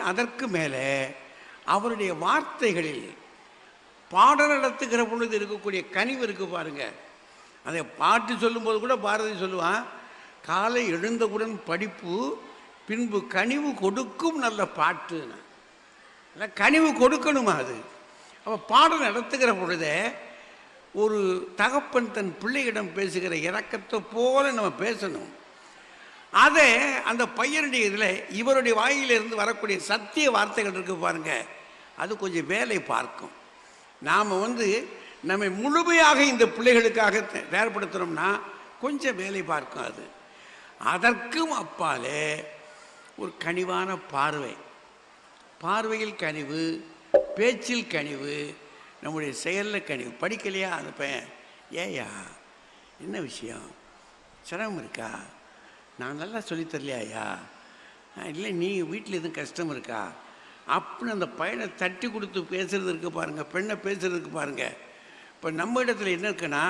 அதற்கு மேலே அவருடைய வார்த்தைகளில் பாடம் நடத்துகிற பொழுது இருக்கக்கூடிய கனிவு இருக்குது பாருங்க. அதை பாட்டு சொல்லும்போது கூட பாரதி சொல்லுவான், காலை எழுந்தவுடன் படிப்பு, பின்பு கனிவு கொடுக்கும் நல்ல பாட்டுன்னு. இல்லை, கனிவு கொடுக்கணுமா அது? அப்போ பாடம் நடத்துகிற பொழுதே ஒரு தகப்பன் தன் பிள்ளையிடம் பேசுகிற இரக்கத்தை போல நம்ம பேசணும். அதை அந்த பையனுடைய இதில் இவருடைய வாயிலிருந்து வரக்கூடிய சத்திய வார்த்தைகள் இருக்குது பாருங்க, அது கொஞ்சம் வேலை பார்க்கும். நாம் நம்மை முழுமையாக இந்த பிள்ளைகளுக்காக தயார்படுத்துகிறோம்னா கொஞ்சம் வேலை பார்க்கும். அது அதற்கும் அப்பாலே ஒரு கனிவான பார்வை, பார்வையில் கனிவு, பேச்சில் கனிவு, நம்முடைய செயலில் கனிவு. படிக்கலையா அந்த பையன், ஏயா என்ன விஷயம், சிரமம் இருக்கா, நான் நல்லா சொல்லித்தரலையா, இல்லை நீ வீட்டில் எதுவும் கஷ்டம் இருக்கா அப்படின்னு அந்த பையனை தட்டி கொடுத்து பேசுகிறது இருக்குது பாருங்கள், பெண்ணை பேசுகிறதுக்கு பாருங்கள். இப்போ நம்ம இடத்துல என்ன இருக்குன்னா,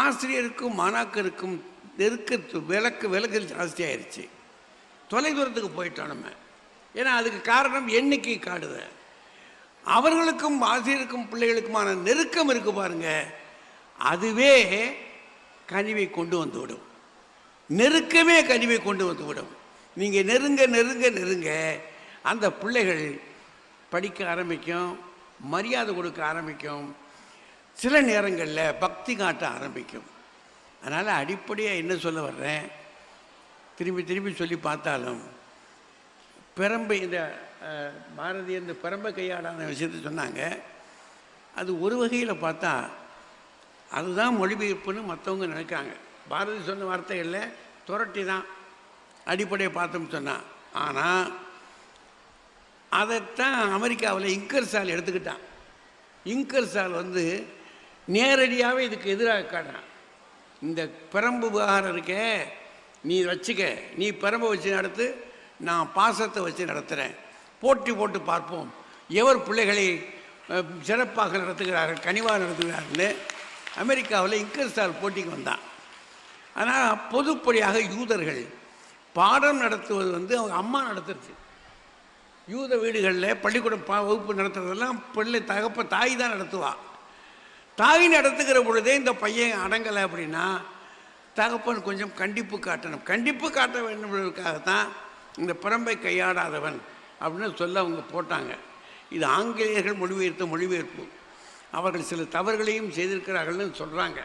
ஆசிரியருக்கும் மாணாக்கருக்கும் விலக்கல் ஜாஸ்தியாகிடுச்சு. தொலைதூரத்துக்கு போயிட்டோம் நம்ம. ஏன்னா அதுக்கு காரணம் எண்ணிக்கை காடுது. அவர்களுக்கும் ஆசிரியருக்கும் பிள்ளைகளுக்குமான நெருக்கம் இருக்கு பாருங்க, அதுவே கனிவை கொண்டு வந்து விடும். நெருக்கமே கனிவை கொண்டு வந்து விடும். நீங்கள் நெருங்க நெருங்க நெருங்க அந்த பிள்ளைகள் படிக்க ஆரம்பிக்கும், மரியாதை கொடுக்க ஆரம்பிக்கும், சில நேரங்களில் பக்தி காட்ட ஆரம்பிக்கும். அதனால் அடிப்படையாக என்ன சொல்ல வர்றேன், திரும்பி திரும்பி சொல்லி பார்த்தாலும் பிரம்பை, இந்த பாரதி இந்த பிரம்பை கையாடான விஷயத்தை சொன்னாங்க. அது ஒரு வகையில் பார்த்தா அதுதான் மொழிபெயர்ப்புன்னு மற்றவங்க நினைக்காங்க. பாரதி சொன்ன வார்த்தைகளில் துரட்டி தான் அடிப்படையை பார்த்தோம்னு சொன்னான். ஆனால் அதைத்தான் அமெரிக்காவில் இங்கர்சால் எடுத்துக்கிட்டான். இங்கர்சால் நேரடியாகவே இதுக்கு எதிராக காட்டுறான். இந்த பிரம்பு விவகாரம் இருக்கே, நீ வச்சுக்க, நீ பிரம்பை வச்சு நடத்து, நான் பாசத்தை வச்சு நடத்துகிறேன், போட்டி போட்டு பார்ப்போம் எவர் பிள்ளைகளை சிறப்பாக நடத்துகிறார்கள், கனிவாக நடத்துகிறார்கள்னு அமெரிக்காவில் இங்கர்சால் போட்டிக்கு வந்தான். ஆனால் பொதுப்படியாக யூதர்கள் பாடம் நடத்துவது அவங்க அம்மா நடத்துறது. யூத வீடுகளில் பள்ளிக்கூடம் வகுப்பு நடத்துறதெல்லாம் பிள்ளை தாய் தான் நடத்துவா. தாய் நடத்துகிற பொழுதே இந்த பையன் அடங்கலை அப்படின்னா தகப்பன் கொஞ்சம் கண்டிப்பு காட்டணும். கண்டிப்பு காட்ட வேண்டும்ன்றதுக்காகத்தான் இந்த பிரம்பை கையாடாதவன் அப்படின்னு சொல்ல அவங்க போட்டாங்க. இது ஆங்கிலேயர்கள் மொழிபெயர்ப்பு. அவர்கள் சில தவறுகளையும் செய்திருக்கிறார்கள்னு சொல்கிறாங்க.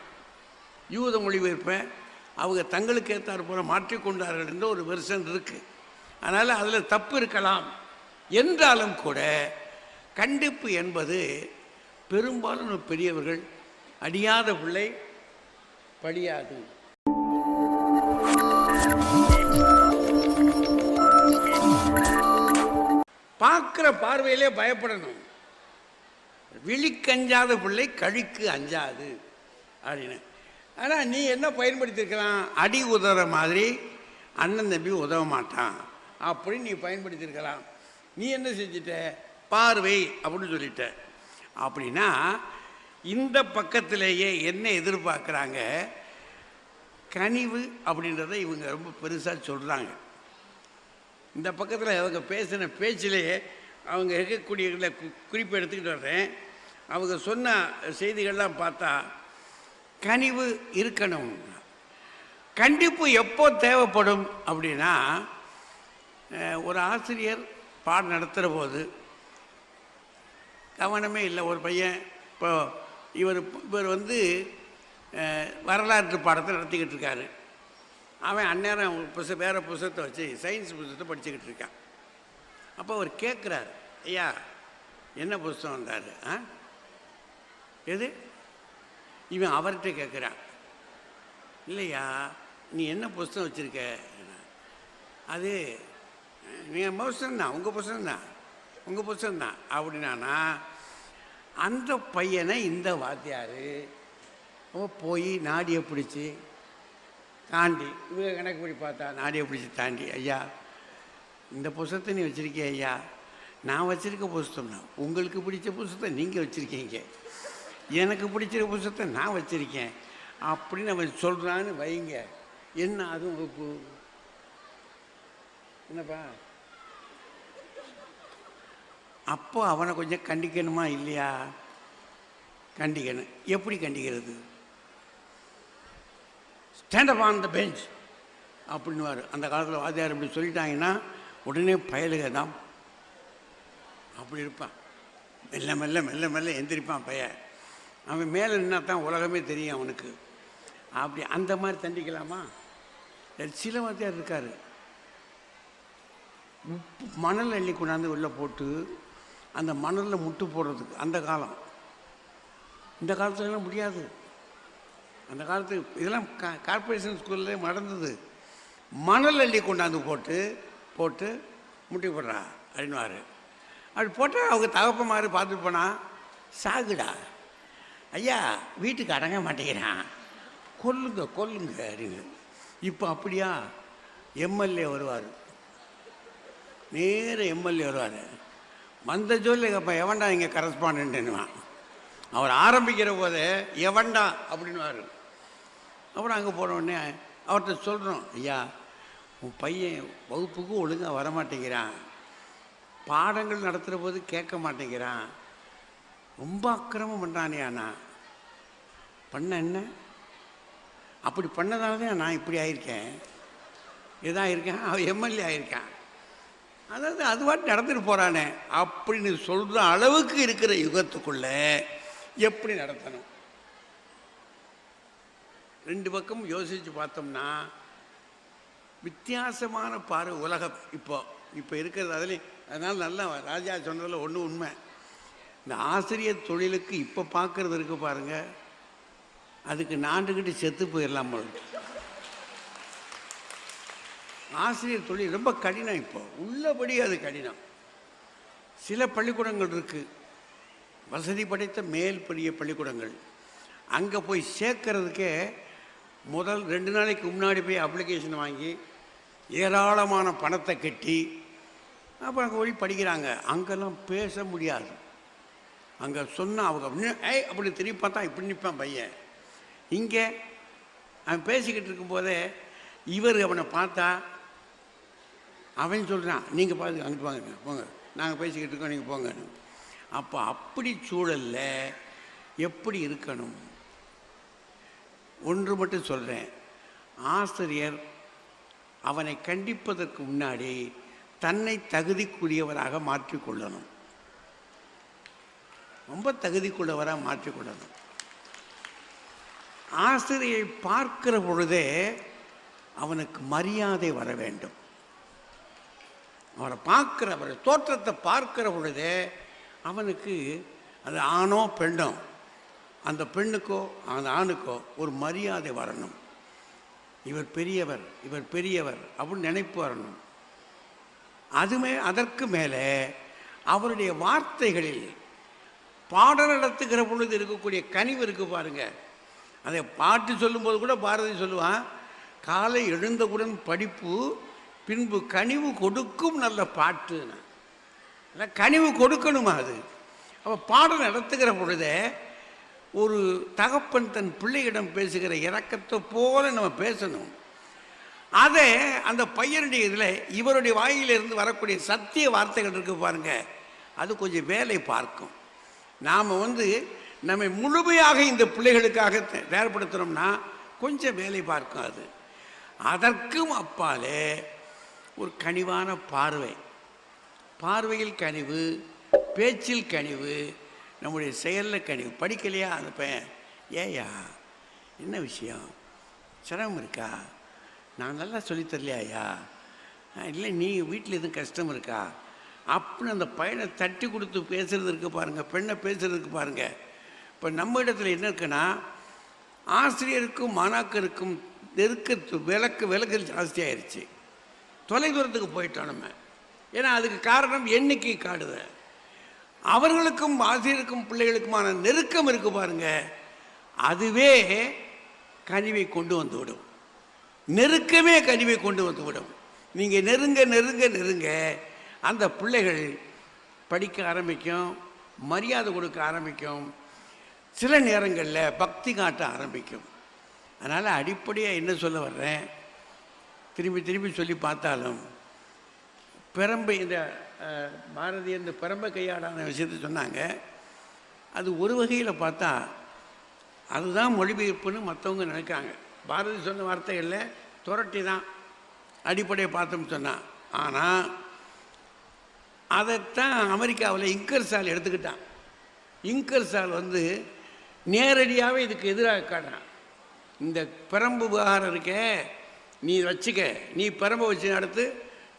யூத மொழிபெயர்ப்பை அவங்க தங்களுக்கு ஏற்றார் போல மாற்றிக்கொண்டார்கள் என்ற ஒரு வெர்ஷன் இருக்குது. அதனால் அதில் தப்பு இருக்கலாம். என்றாலும் கூட கண்டிப்பு என்பது பெரும்பாலும் பெரியவர்கள் அடியாத பிள்ளை படியாது. பார்க்குற பார்வையிலே பயப்படணும். விழிக்கஞ்சாத பிள்ளை கழிக்கு அஞ்சாது அப்படின்னு. ஆனால் நீ என்ன பயன்படுத்தியிருக்கலாம், அடி உதவுற மாதிரி அண்ணன் தம்பி உதவ மாட்டான் அப்படின்னு நீ பயன்படுத்தியிருக்கலாம். நீ என்ன செஞ்சிட்ட, பார்வை அப்படின்னு சொல்லிட்ட. அப்படின்னா இந்த பக்கத்திலேயே என்ன எதிர்பார்க்குறாங்க, கனிவு அப்படின்றத இவங்க ரொம்ப பெருசாக சொல்கிறாங்க. இந்த பக்கத்தில் அவங்க பேசின பேச்சிலேயே அவங்க இருக்கக்கூடிய குறிப்பு எடுத்துக்கிட்டு வர்றேன். அவங்க சொன்ன செய்திகள்லாம் பார்த்தா கனிவு இருக்கணும். கண்டிப்பு எப்போ தேவைப்படும் அப்படின்னா, ஒரு ஆசிரியர் பாடம் நடத்துகிற போது கவனமே இல்லை. ஒரு பையன் இப்போ இவர் வரலாற்று பாடத்தை நடத்திக்கிட்டு இருக்காரு. அவன் அந்நேரம் வேறு புத்தகத்தை வச்சு சயின்ஸ் புத்தகத்தை படிச்சுக்கிட்டு இருக்கான். அப்போ அவர் கேட்குறாரு, ஐயா என்ன புத்தகம் வந்தார் எது? இவன் அவர்கிட்ட கேட்குறான், இல்லையா நீ என்ன புத்தகம் வச்சுருக்க? அது நீங்கள் புத்தகம்தான், உங்கள் புத்தகம்தான் அப்படின்னா அந்த பையனை இந்த வாத்தியார் போய் நாடியை பிடிச்சி தாண்டி, இவங்க கணக்கு படி பார்த்தா நாடியை பிடிச்சி தாண்டி, ஐயா இந்த புத்தகத்தை நீ வச்சுருக்கிய, ஐயா நான் வச்சுருக்க புத்தகம் தான், உங்களுக்கு பிடிச்ச புத்தகத்தை நீங்கள் வச்சுருக்கீங்க, எனக்கு பிடிச்சிருக்க புத்தகத்தை நான் வச்சுருக்கேன் அப்படின்னு அவன் சொல்கிறான்னு வைங்க. என்ன அதுவும் வகுப்பு? என்னப்பா அப்போ அவனை கொஞ்சம் கண்டிக்கணுமா இல்லையா? கண்டிக்கணும். எப்படி கண்டிக்கிறது? ஸ்டாண்டப் ஆன் த பெஞ்ச் அப்படின்னுவார். அந்த காலத்தில் வாத்தியார் இப்படி சொல்லிட்டாங்கன்னா உடனே பயலுக தான் அப்படி இருப்பான். மெல்ல மெல்ல மெல்ல மெல்ல எந்திரிப்பான் பையன். அவன் மேலே நின்னா தான் உலகமே தெரியும் அவனுக்கு. அப்படி அந்த மாதிரி தண்டிக்கலாமா? சில வாத்தியார் இருக்கார், உப்பு மணல் அள்ளி கொண்டாந்து உள்ளே போட்டு அந்த மணலில் முட்டு போடுறதுக்கு. அந்த காலம், இந்த காலத்துலலாம் முடியாது. அந்த காலத்து இதெல்லாம் கார்பரேஷன் ஸ்கூலில் நடந்தது. மணல் அள்ளி கொண்டாந்து போட்டு முட்டி போடுறா அப்படின்வார். அப்படி போட்டால் அவங்க தகப்ப மாதிரி பார்த்துட்டு போனால், சாகுடா ஐயா வீட்டுக்கு அடங்க மாட்டேங்கிறான், கொல்லுங்க அப்படின்னு. இப்போ அப்படியா? எம்எல்ஏ வருவார், நேர எம்எல்ஏ வருவார். வந்த சொல்லி அப்போ எவன்டா இங்கே கரஸ்பாண்டன்ட்டுவான். அவர் ஆரம்பிக்கிற போதே எவன்டா அப்படின்வார். அப்புறம் அங்கே போன உடனே அவர்கிட்ட சொல்கிறோம், ஐயா உன் பையன் வகுப்புக்கு ஒழுங்காக வரமாட்டேங்கிறான், பாடங்கள் நடத்துகிற போது கேட்க மாட்டேங்கிறான், ரொம்ப அக்கிரமம் பண்ணுறானேண்ணா. பண்ண என்ன? அப்படி பண்ணதால தான் நான் இப்படி ஆயிருக்கேன், இதாக இருக்கேன். அவன் எம்எல்ஏ ஆயிருக்கான். அதாவது அது பாட்டு நடந்துட்டு போகிறானே அப்படின்னு சொல்கிற அளவுக்கு இருக்கிற யுகத்துக்குள்ள எப்படி நடத்தணும்? ரெண்டு பக்கம் யோசித்து பார்த்தோம்னா வித்தியாசமான பார்வை உலகம் இப்போ இருக்கிறது. அதுலேயும் அதனால் நல்லா ராஜா சொன்னதில் ஒன்று உண்மை. இந்த ஆசிரியர் தொழிலுக்கு இப்போ பார்க்குறது இருக்கு பாருங்கள், அதுக்கு நாண்டுக்கிட்டு செத்து போயிடலாம் போல. ஆசிரியர் தொழில் ரொம்ப கடினம், இப்போ உள்ளபடி அது கடினம். சில பள்ளிக்கூடங்கள் இருக்குது, வசதி படைத்த மேல் பெரிய பள்ளிக்கூடங்கள். அங்கே போய் சேர்க்கறதுக்கே முதல் 2 நாளைக்கு முன்னாடி போய் அப்ளிகேஷன் வாங்கி ஏராளமான பணத்தை கட்டி அப்புறம் அங்கே போய் படிக்கிறாங்க. அங்கெல்லாம் பேச முடியாது. அங்கே சொன்னால் அவங்க அப்படி திரும்பி பார்த்தா இப்படி நிற்பான் பையன். இங்கே அவன் பேசிக்கிட்டு இருக்கும்போதே இவர் அவனை பார்த்தா அவன் சொல்கிறான், நீங்கள் பார்த்து அங்கிட்டு வாங்க, போங்க, நாங்கள் பேசிக்கிட்டு இருக்கோம், நீங்கள் போங்க. அப்போ அப்படி சூழலில் எப்படி இருக்கணும்? ஒன்று மட்டும் சொல்கிறேன், ஆசிரியர் அவனை கண்டிப்பதற்கு முன்னாடி தன்னை தகுதிக்குரியவராக மாற்றிக்கொள்ளணும். ரொம்ப தகுதிக்குள்ளவராக மாற்றிக்கொள்ளணும். ஆசிரியை பார்க்கிற பொழுதே அவனுக்கு மரியாதை வர வேண்டும். அவரை தோற்றத்தை பார்க்கிற பொழுதே அவனுக்கு, அது ஆணோ பெண்ணோ, அந்த பெண்ணுக்கோ அந்த ஆணுக்கோ ஒரு மரியாதை வரணும். இவர் பெரியவர் அப்படின்னு நினைப்பு வரணும். அதற்கு மேலே அவருடைய வார்த்தைகளில் பாடம் நடத்துகிற பொழுது இருக்கக்கூடிய கனிவு இருக்கு பாருங்க. அதை பாட்டு சொல்லும்போது கூட பாரதி சொல்லுவான், காலை எழுந்தவுடன் படிப்பு, பின்பு கனிவு கொடுக்கும் நல்ல பாட்டு. கனிவு கொடுக்கணுமா? அது அப்போ பாடம் நடத்துகிற பொழுதே ஒரு தகப்பன் தன் பிள்ளையிடம் பேசுகிற இரக்கத்தை போல நம்ம பேசணும். அதை அந்த பையனுடைய இதில் இவருடைய வாயிலிருந்து வரக்கூடிய சத்திய வார்த்தைகள் இருக்கு பாருங்க, அது கொஞ்சம் வேலை பார்க்கும். நாம் நம்மை முழுமையாக இந்த பிள்ளைகளுக்காக தயார்படுத்துகிறோம்னா கொஞ்சம் வேலை பார்க்கும். அது அதற்கும் அப்பாலே ஒரு கனிவான பார்வையில் கனிவு, பேச்சில் கனிவு, நம்முடைய செயலில் கனிவு. படிக்கலையா அந்த பையன், ஏயா என்ன விஷயம், சிரமம் இருக்கா, நான் நல்லா சொல்லித்தரலையா, இல்லை நீ வீட்டில் எதுவும் கஷ்டம் இருக்கா அப்படின்னு அந்த பையனை தட்டி கொடுத்து பேசுகிறது இருக்கு பாருங்கள், பெண்ணை பேசுகிறதுக்கு பாருங்கள். இப்போ நம்ம இடத்துல என்ன இருக்குன்னா, ஆசிரியருக்கும் மாணாக்கருக்கும் விலக்கல் ஜாஸ்தியாகிடுச்சு. தொலைதூரத்துக்கு போயிட்டோம் நம்ம. ஏன்னா அதுக்கு காரணம் எண்ணிக்கை காடுத. அவர்களுக்கும் ஆசிரியருக்கும் பிள்ளைகளுக்குமான நெருக்கம் இருக்கு பாருங்க, அதுவே கனிவை கொண்டு வந்து விடும். நெருக்கமே கனிவை கொண்டு வந்து விடும். நீங்கள் நெருங்க நெருங்க நெருங்க அந்த பிள்ளைகள் படிக்க ஆரம்பிக்கும், மரியாதை கொடுக்க ஆரம்பிக்கும், சில நேரங்களில் பக்தி காட்ட ஆரம்பிக்கும். அதனால் அடிப்படையாக என்ன சொல்ல வர்றேன், திரும்பி திரும்பி சொல்லி பார்த்தாலும் பிரம்பை இந்த பாரதி இந்த பிரம்பை கையாடான விஷயத்தை சொன்னாங்க. அது ஒரு வகையில் பார்த்தா அதுதான் மொழிபெயர்ப்புன்னு மற்றவங்க நினைக்கிறாங்க. பாரதி சொன்ன வார்த்தைகளில் துரட்டி தான் அடிப்படையை பார்த்தோம்னு சொன்னான். ஆனால் அதைத்தான் அமெரிக்காவில் இங்கர்சால் எடுத்துக்கிட்டான். இங்கர்சால் நேரடியாகவே இதுக்கு எதிராக காட்டுறான். இந்த பிரம்பு விவகாரம் இருக்கே, நீ வச்சுக்க, நீ பிரம்பை வச்சு நடத்து,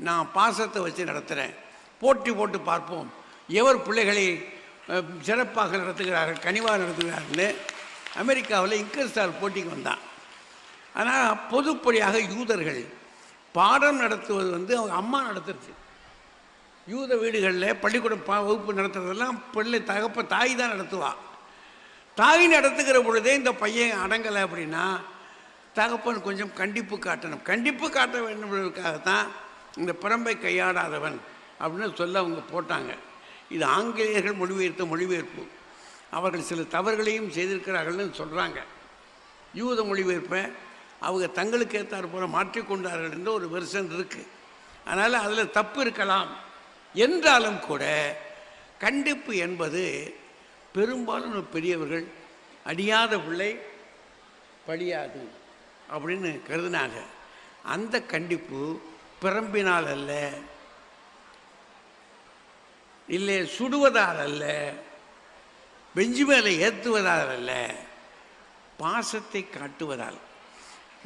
நான் பாசத்தை வச்சு நடத்துகிறேன், போட்டி போட்டு பார்ப்போம் எவர் பிள்ளைகளை சிறப்பாக நடத்துகிறார்கள், கனிவாக நடத்துகிறார்கள்னு அமெரிக்காவில் இங்கர்சால் போட்டிக்கு வந்தான். ஆனால் பொதுப்படியாக யூதர்கள் பாடம் நடத்துவது அவங்க அம்மா நடத்துறது. யூத வீடுகளில் பள்ளிக்கூடம் வகுப்பு நடத்துறதெல்லாம் பிள்ளை தாய் தான் நடத்துவாள். தாய் நடத்துகிற பொழுதே இந்த பையன் அடங்கலை அப்படின்னா தகப்பன் கொஞ்சம் கண்டிப்பு காட்டணும். கண்டிப்பு காட்ட வேண்டும்ன்றதுக்காகத்தான் இந்த பிரம்பை கையாடாதவன் அப்படின்னு சொல்ல அவங்க போட்டாங்க. இது ஆங்கிலேயர்கள் மொழிபெயர்த்த மொழிபெயர்ப்பு. அவர்கள் சில தவறுகளையும் செய்திருக்கிறார்கள்னு சொல்கிறாங்க. யூத மொழிபெயர்ப்பை அவங்க தங்களுக்கு ஏற்றார் போல மாற்றிக்கொண்டார்கள் என்ற ஒரு வெர்ஷன் இருக்குது. அதனால் அதில் தப்பு இருக்கலாம். என்றாலும் கூட கண்டிப்பு என்பது பெரும்பாலும் பெரியவர்கள் அடியாத பிள்ளை படியாது அப்படின்னு கருதினாங்க. அந்த கண்டிப்பு பிரம்பினால் அல்ல, இல்லை சுடுவதால் அல்ல, பெஞ்சு மேலே ஏற்றுவதால் அல்ல, பாசத்தை காட்டுவதால்.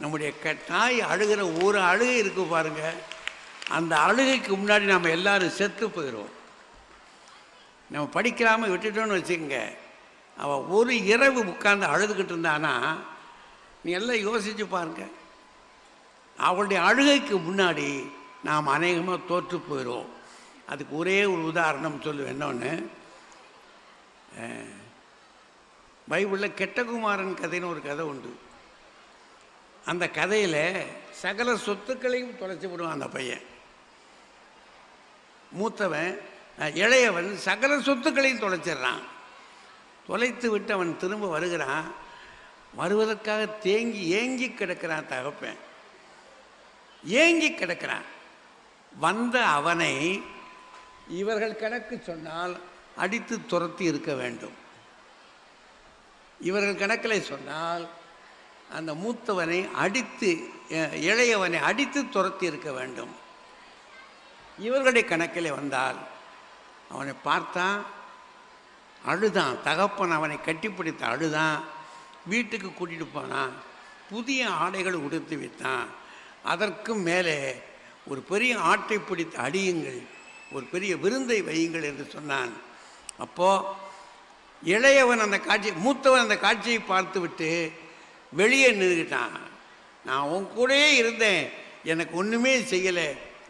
நம்முடைய தாய் அழுகிற ஒரு அழுகை இருக்கு பாருங்க, அந்த அழுகைக்கு முன்னாடி நம்ம எல்லாரும் செத்து போயிடுவோம். நம்ம படிக்காமல் விட்டுட்டோன்னு வச்சுக்கோங்க, அவள் ஒரு இரவு உட்கார்ந்து அழுதுகிட்டு இருந்தானா நீ எல்லாம் யோசிச்சு பாருங்க, அவளுடைய அழுகைக்கு முன்னாடி நாம் அநேகமாக தோற்று போயிடுவோம். அதுக்கு ஒரே ஒரு உதாரணம் சொல்லுவேன். என்னொன்று, பைபிளில் கெட்டகுமாரன் கதைன்னு ஒரு கதை உண்டு. அந்த கதையில் சகல சொத்துக்களையும் தொலைச்சி விடுவான் அந்த பையன். மூத்தவன் இளையவன் சகல சொத்துக்களையும் தொலைச்சிட்றான். தொலைத்து விட்டு அவன் திரும்ப வருகிறான். வருவதற்காக ஏங்கி கிடக்கிறான் தகப்பன், ஏங்கி கிடக்கிறான். வந்த அவனை இவர்கள் கணக்கு சொன்னால் அடித்து துரத்தி இருக்க வேண்டும். இவர்கள் கணக்கில் சொன்னால் அந்த மூத்தவனை அடித்து இளையவனை அடித்து துரத்தி இருக்க வேண்டும். இவர்களுடைய கணக்கில் வந்தால் அவனை பார்த்தான், அழுதான். தகப்பன் அவனை கட்டிப்பிடித்த அழுதான். வீட்டுக்கு கூட்டிகிட்டு போனான். புதிய ஆடைகள் உடுத்து வைத்தான். அதற்கும் மேலே ஒரு பெரிய ஆட்டை பிடித்து அடியுங்கள், ஒரு பெரிய விருந்தை வையுங்கள் என்று சொன்னான். அப்போது இளையவன் மூத்தவன் அந்த காட்சியை பார்த்து விட்டு வெளியே நின்றுக்கிட்டான். நான் உன் கூடயே இருந்தேன், எனக்கு ஒன்றுமே செய்யலை,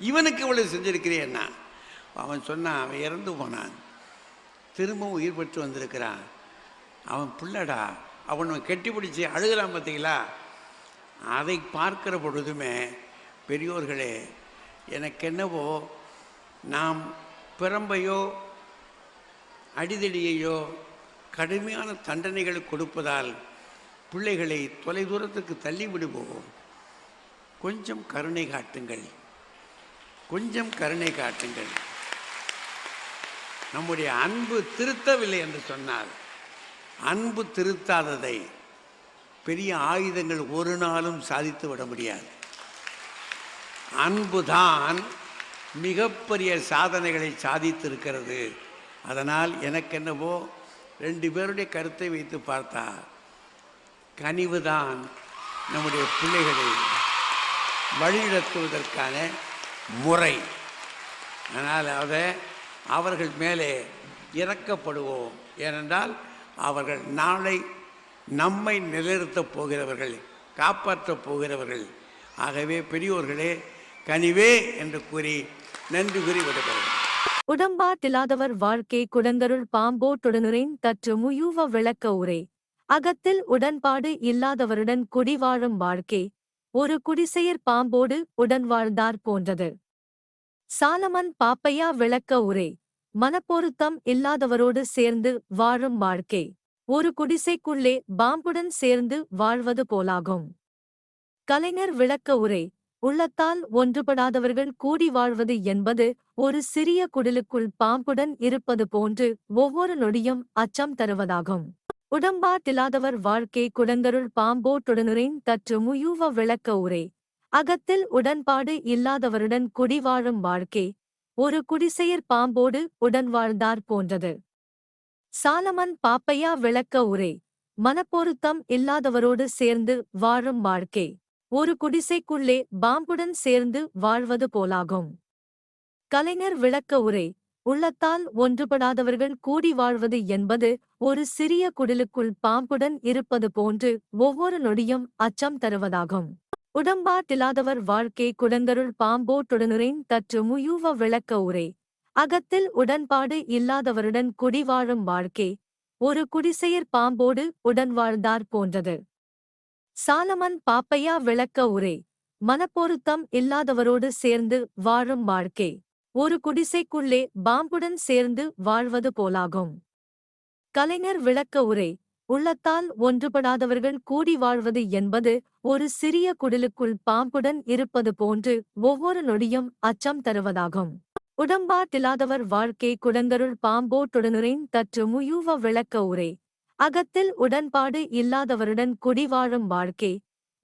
இவனுக்கு இவ்வளவு செஞ்சிருக்கிறேன்னா. அவன் சொன்னான், அவன் இறந்து போனான், திரும்பவும் உயிர் பெற்று வந்திருக்கிறான், அவன் பிள்ளடா, அவனை கெட்டிப்பிடிச்சு அழுகிறான் பார்த்தீங்களா. அதை பார்க்கிற பொழுதுமே பெரியோர்களே, எனக்கு என்னவோ நாம் பிரம்பையோ அடிதடியையோ கடுமையான தண்டனைகளை கொடுப்பதால் பிள்ளைகளை தொலைதூரத்துக்கு தள்ளி விடுவோம். கொஞ்சம் கருணை காட்டுங்கள், கொஞ்சம் கருணை காட்டுங்கள். நம்முடைய அன்பு திருத்தவில்லை என்று சொன்னால், அன்பு திருத்தாததை பெரிய ஆயுதங்கள் ஒரு நாளும் சாதித்து விட முடியாது. அன்புதான் மிகப்பெரிய சாதனைகளை சாதித்திருக்கிறது. அதனால் எனக்கு என்னவோ 2 பேருடைய கருத்தை வைத்து பார்த்தா கனிவுதான் நம்முடைய பிள்ளைகளை வழிநடத்துவதற்கான முறை. அதனால் அவர்கள் மேலே இறக்கப்படுவோம். ஏனென்றால் அவர்கள் நாளை நம்மை நிலைநிறுத்தப் போகிறவர்கள், காப்பாற்றப் போகிறவர்கள். ஆகவே பெரியோர்களே, கனிவே என்று கூறி நன்றி கூறி விடுகிறேன். உடம்பாட்டில்லாதவர் வாழ்க்கை குடங்கருள் பாம்போட்டுடனுரின் தற்று முயூவ விளக்க உரை. அகத்தில் உடன்பாடு இல்லாதவருடன் குடிவாழும் வாழ்க்கை ஒரு குடிசெயர் பாம்போடு உடன் வாழ்ந்தார் போன்றது. சாலமன் பாப்பையா விளக்க உரை. மனப்பொருத்தம் இல்லாதவரோடு சேர்ந்து வாழும் வாழ்க்கை ஒரு குடிசைக்குள்ளே பாம்புடன் சேர்ந்து வாழ்வது போலாகும். கலைஞர் விளக்க உரை. உள்ளத்தால் ஒன்றுபடாதவர்கள் கூடி வாழ்வது என்பது ஒரு சிறிய குடிலுக்குள் பாம்புடன் இருப்பது போன்று ஒவ்வொரு நொடியும் அச்சம் தருவதாகும். உடம்பாட்டில்லாதவர் வாழ்க்கை குடங்கருள் பாம்போட்டுடனுரின் தற்று முயூவ விளக்க உரை. அகத்தில் உடன்பாடு இல்லாதவருடன் குடிவாழும் வாழ்க்கை ஒரு குடிசெயர் பாம்போடு உடன் வாழ்ந்தார் போன்றது. சாலமன் பாப்பையா விளக்க உரை. மனப்பொருத்தம் இல்லாதவரோடு சேர்ந்து வாழும் வாழ்க்கை ஒரு குடிசைக்குள்ளே பாம்புடன் சேர்ந்து வாழ்வது போலாகும். கலைஞர் விளக்க உரை. உள்ளத்தால் ஒன்றுபடாதவர்கள் கூடி வாழ்வது என்பது ஒரு சிறிய குடிலுக்குள் பாம்புடன் இருப்பது போன்று ஒவ்வொரு நொடியும் அச்சம் தருவதாகும். உடம்பாட்டில்லாதவர் வாழ்க்கை குடங்கருள் பாம்போட்டுடனுரின் தற்று முயூவ விளக்க உரை. அகத்தில் உடன்பாடு இல்லாதவருடன் குடிவாழும் வாழ்க்கை ஒரு குடிசெயர் பாம்போடு உடன் வாழ்ந்தார் போன்றது. சாலமன் பாப்பையா விளக்க உரை. மனப்பொருத்தம் இல்லாதவரோடு சேர்ந்து வாழும் வாழ்க்கை ஒரு குடிசைக்குள்ளே பாம்புடன் சேர்ந்து வாழ்வது போலாகும். கலைஞர் விளக்க உரை. உள்ளத்தால் ஒன்றுபடாதவர்கள் கூடி வாழ்வது என்பது ஒரு சிறிய குடிலுக்குள் பாம்புடன் இருப்பது போன்று ஒவ்வொரு நொடியும் அச்சம் தருவதாகும். உடம்பாட்டில்லாதவர் வாழ்க்கை குடங்கருள் பாம்போட்டுடனுரின் தற்று முயூவ விளக்க உரை. அகத்தில் உடன்பாடு இல்லாதவருடன் குடிவாழும் வாழ்க்கை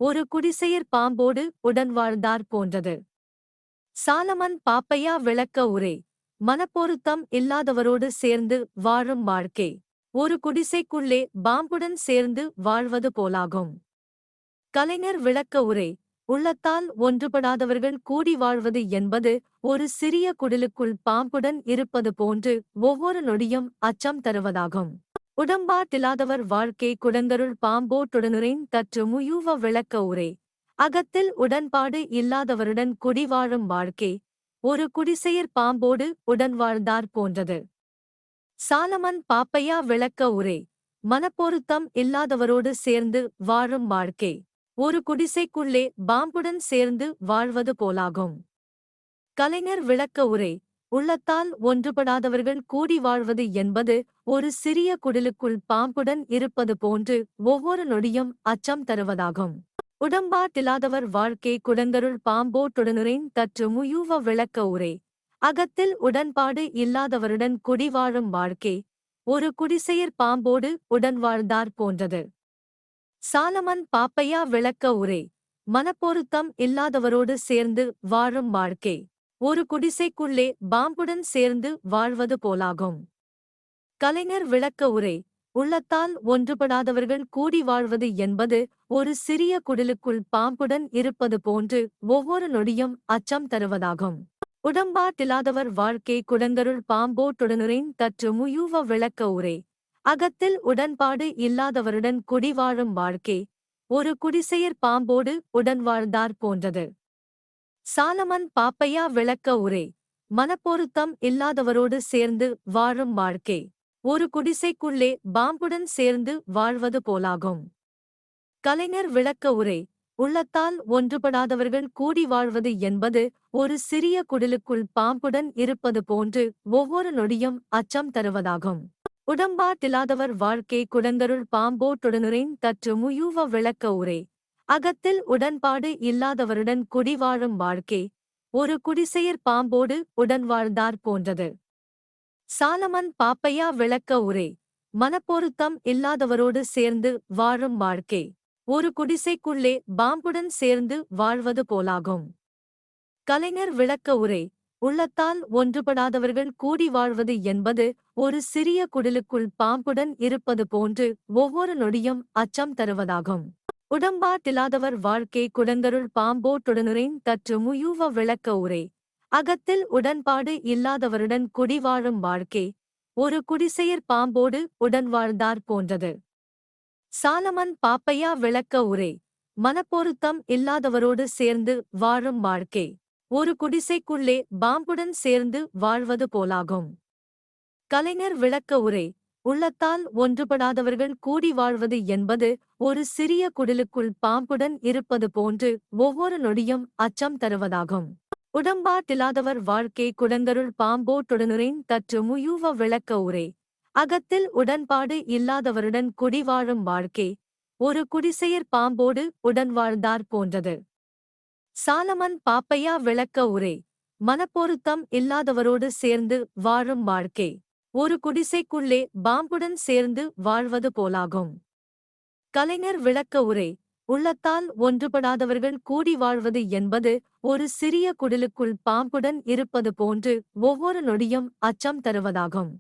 ஒரு குடிசெயர் பாம்போடு உடன் வாழ்ந்தார் போன்றது. சாலமன் பாப்பையா விளக்க உரை. மனப்பொருத்தம் இல்லாதவரோடு சேர்ந்து வாழும் வாழ்க்கை ஒரு குடிசைக்குள்ளே பாம்புடன் சேர்ந்து வாழ்வது போலாகும். கலைஞர் விளக்க உரை. உள்ளத்தால் ஒன்றுபடாதவர்கள் கூடி வாழ்வது என்பது ஒரு சிறிய குடிலுக்குள் பாம்புடன் இருப்பது போன்று ஒவ்வொரு நொடியும் அச்சம் தருவதாகும். உடம்பாட்டில்லாதவர் வாழ்க்கை குடங்கருள் பாம்போட்டுடனுரின் தற்று முயூவ விளக்க உரை. அகத்தில் உடன்பாடு இல்லாதவருடன் குடிவாழும் வாழ்க்கை ஒரு குடிசெயர் பாம்போடு உடன் வாழ்ந்தார் போன்றது. சாலமன் பாப்பையா விளக்க உரை. மனப்பொருத்தம் இல்லாதவரோடு சேர்ந்து வாழும் வாழ்க்கை ஒரு குடிசைக்குள்ளே பாம்புடன் சேர்ந்து வாழ்வது போலாகும். கலைஞர் விளக்க உரை. உள்ளத்தால் ஒன்றுபடாதவர்கள் கூடி வாழ்வது என்பது ஒரு சிறிய குடிலுக்குள் பாம்புடன் இருப்பது போன்று ஒவ்வொரு நொடியும் அச்சம் தருவதாகும். உடம்பாட்டில்லாதவர் வாழ்க்கை குடங்கருள் பாம்போட்டுடனுரின் தற்று முயூவ விளக்க உரை. அகத்தில் உடன்பாடு இல்லாதவருடன் குடிவாழும் வாழ்க்கை ஒரு குடிசெயர் பாம்போடு உடன் வாழ்ந்தார் போன்றது. சாலமன் பாப்பையா விளக்க உரை. மனப்பொருத்தம் இல்லாதவரோடு சேர்ந்து வாழும் வாழ்க்கை ஒரு குடிசைக்குள்ளே பாம்புடன் சேர்ந்து வாழ்வது போலாகும். கலைஞர் விளக்க உரை. உள்ளத்தால் ஒன்றுபடாதவர்கள் கூடி வாழ்வது என்பது ஒரு சிறிய குடிலுக்குள் பாம்புடன் இருப்பது போன்று ஒவ்வொரு நொடியும் அச்சம் தருவதாகும். உடம்பாட்டில்லாதவர் வாழ்க்கை குடங்கருள் பாம்போட்டுடனுரின் தற்று முயூவ விளக்க உரை. அகத்தில் உடன்பாடு இல்லாதவருடன் குடிவாழும் வாழ்க்கை ஒரு குடிசெயர் பாம்போடு உடன் வாழ்ந்தார் போன்றது. சாலமன் பாப்பையா விளக்க உரை. மனப்பொருத்தம் இல்லாதவரோடு சேர்ந்து வாழும் வாழ்க்கை ஒரு குடிசைக்குள்ளே பாம்புடன் சேர்ந்து வாழ்வது போலாகும். கலைஞர் விளக்க உரை. உள்ளத்தால் ஒன்றுபடாதவர்கள் கூடி வாழ்வது என்பது ஒரு சிறிய குடிலுக்குள் பாம்புடன் இருப்பது போன்று ஒவ்வொரு நொடியும் அச்சம் தருவதாகும். உடம்பாட்டில்லாதவர் வாழ்க்கை குடங்கருள் பாம்போட்டுடனுரின் தற்று முயூவ விளக்க உரை. அகத்தில் உடன்பாடு இல்லாதவருடன் குடிவாழும் வாழ்க்கை ஒரு குடிசெயர் பாம்போடு உடன் வாழ்ந்தார் போன்றது. சாலமன் பாப்பையா விளக்க உரை. மனப்பொருத்தம் இல்லாதவரோடு சேர்ந்து வாழும் வாழ்க்கை ஒரு குடிசைக்குள்ளே பாம்புடன் சேர்ந்து வாழ்வது போலாகும். கலைஞர் விளக்க உரை. உள்ளத்தால் ஒன்றுபடாதவர்கள் கூடி வாழ்வது என்பது ஒரு சிறிய குடிலுக்குள் பாம்புடன் இருப்பது போன்று ஒவ்வொரு நொடியும் அச்சம் தருவதாகும். உடம்பாட்டில்லாதவர் வாழ்க்கை குடங்கருள் பாம்போட்டுடனுரின் தற்று முயூவ விளக்க உரை. அகத்தில் உடன்பாடு இல்லாதவருடன் குடிவாழும் வாழ்க்கை ஒரு குடிசெயர் பாம்போடு உடன் வாழ்ந்தார் போன்றது. சாலமன் பாப்பையா விளக்க உரை. மனப்பொருத்தம் இல்லாதவரோடு சேர்ந்து வாழும் வாழ்க்கை ஒரு குடிசைக்குள்ளே பாம்புடன் சேர்ந்து வாழ்வது போலாகும். கலைஞர் விளக்க உரை. உள்ளத்தால் ஒன்றுபடாதவர்கள் கூடி வாழ்வது என்பது ஒரு சிறிய குடிலுக்குள் பாம்புடன் இருப்பது போன்று ஒவ்வொரு நொடியும் அச்சம் தருவதாகும். உடம்பாட்டில்லாதவர் வாழ்க்கை குடங்கருள் பாம்போட்டுடனுரின் தற்று முயூவ விளக்க உரை. அகத்தில் உடன்பாடு இல்லாதவருடன் குடிவாழும் வாழ்க்கை ஒரு குடிசெயர் பாம்போடு உடன் வாழ்ந்தார் போன்றது. சாலமன் பாப்பையா விளக்க உரை. மனப்பொருத்தம் இல்லாதவரோடு சேர்ந்து வாழும் வாழ்க்கை ஒரு குடிசைக்குள்ளே பாம்புடன் சேர்ந்து வாழ்வது போலாகும். கலைஞர் விளக்க உரை. உள்ளத்தால் ஒன்றுபடாதவர்கள் கூடி வாழ்வது என்பது ஒரு சிறிய குடிலுக்குள் பாம்புடன் இருப்பது போன்று ஒவ்வொரு நொடியும் அச்சம் தருவதாகும்.